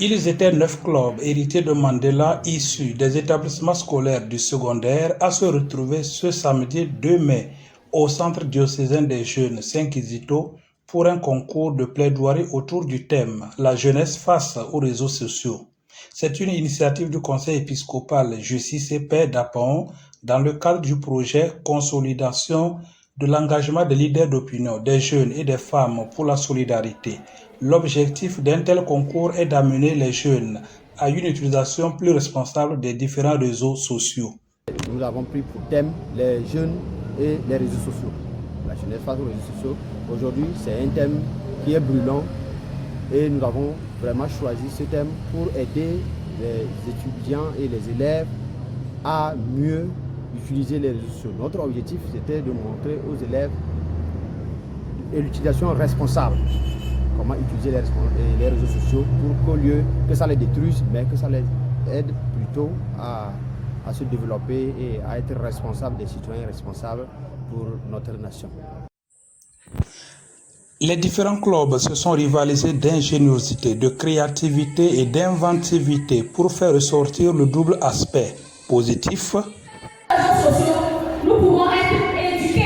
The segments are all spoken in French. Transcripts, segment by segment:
Ils étaient 9 clubs héritiers de Mandela issus des établissements scolaires du secondaire à se retrouver ce samedi 2 mai au Centre diocésain des jeunes Saint-Kizito pour un concours de plaidoirie autour du thème « La jeunesse face aux réseaux sociaux ». C'est une initiative du Conseil épiscopal JCCP d'Apaon dans le cadre du projet « Consolidation de l'engagement des leaders d'opinion, des jeunes et des femmes pour la solidarité ». L'objectif d'un tel concours est d'amener les jeunes à une utilisation plus responsable des différents réseaux sociaux. Nous avons pris pour thème les jeunes et les réseaux sociaux. La jeunesse face aux réseaux sociaux. Aujourd'hui, c'est un thème qui est brûlant et nous avons vraiment choisi ce thème pour aider les étudiants et les élèves à mieux utiliser les réseaux sociaux. Notre objectif, c'était de montrer aux élèves l'utilisation responsable. Comment utiliser les réseaux sociaux pour qu'au lieu que ça les détruise, mais que ça les aide plutôt à se développer et à être responsables, des citoyens responsables pour notre nation. Les différents clubs se sont rivalisés d'ingéniosité, de créativité et d'inventivité pour faire ressortir le double aspect positif. Les réseaux sociaux, nous pouvons être éduqués.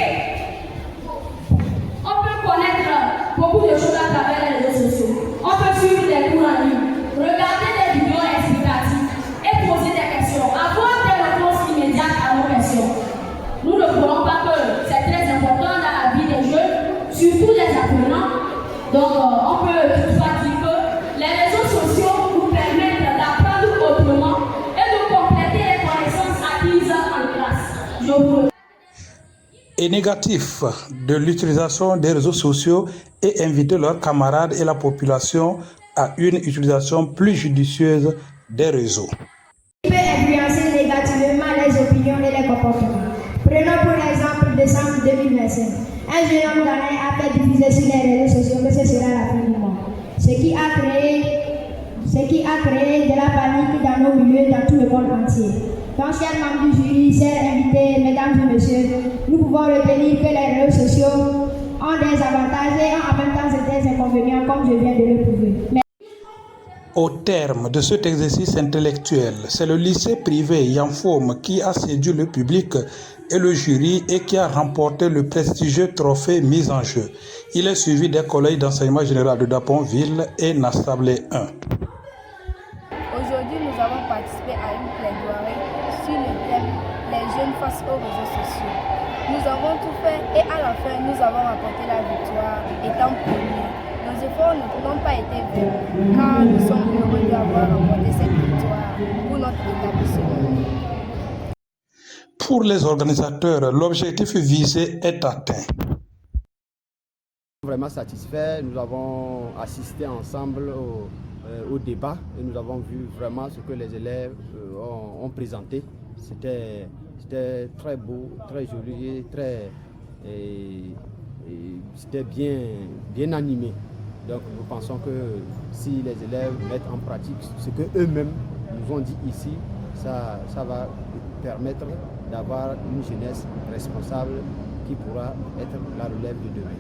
On peut connaître beaucoup de choses à travers les réseaux sociaux. On peut suivre des cours en ligne, regarder des vidéos explicatives et poser des questions, avoir des réponses immédiates à nos questions. Nous ne voulons pas que c'est très important dans la vie des jeunes, surtout les apprenants. Donc, on peut toutefois dire que les réseaux sociaux nous permettent d'apprendre autrement et de compléter les connaissances acquises en classe. Et négatif de l'utilisation des réseaux sociaux et inviter leurs camarades et la population à une utilisation plus judicieuse des réseaux. Qui peut influencer négativement les opinions et les comportements. Prenons pour exemple décembre 2025. Un jeune homme ghanéen a fait diffuser sur les réseaux sociaux que ce sera la fin du monde. Ce qui a créé de la panique dans nos milieux, dans tout le monde entier. Donc, chers membres du jury, chers invités, mesdames et messieurs, nous pouvons retenir que les réseaux sociaux ont des avantages et en même temps des inconvénients, comme je viens de le prouver. Au terme de cet exercice intellectuel, c'est le lycée privé Yanfom qui a séduit le public et le jury et qui a remporté le prestigieux trophée mis en jeu. Il est suivi des collèges d'enseignement général de Daponville et Nastablé 1. Aujourd'hui, nous avons participé à une plaidoirie sur le thème « Les jeunes face aux réseaux sociaux ». Nous avons tout fait et à la fin, nous avons remporté la victoire étant premiers. Nos efforts n'ont pas été vains car nous sommes heureux d'avoir remporté cette victoire pour notre établissement. Pour les organisateurs, l'objectif visé est atteint. Vraiment satisfait, nous avons assisté ensemble au débat et nous avons vu vraiment ce que les élèves ont présenté. C'était très beau, très joli, c'était bien animé. Donc nous pensons que si les élèves mettent en pratique ce qu'eux-mêmes nous ont dit ici, ça va permettre d'avoir une jeunesse responsable qui pourra être la relève de demain.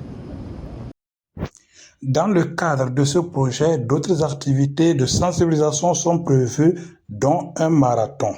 Dans le cadre de ce projet, d'autres activités de sensibilisation sont prévues, dont un marathon.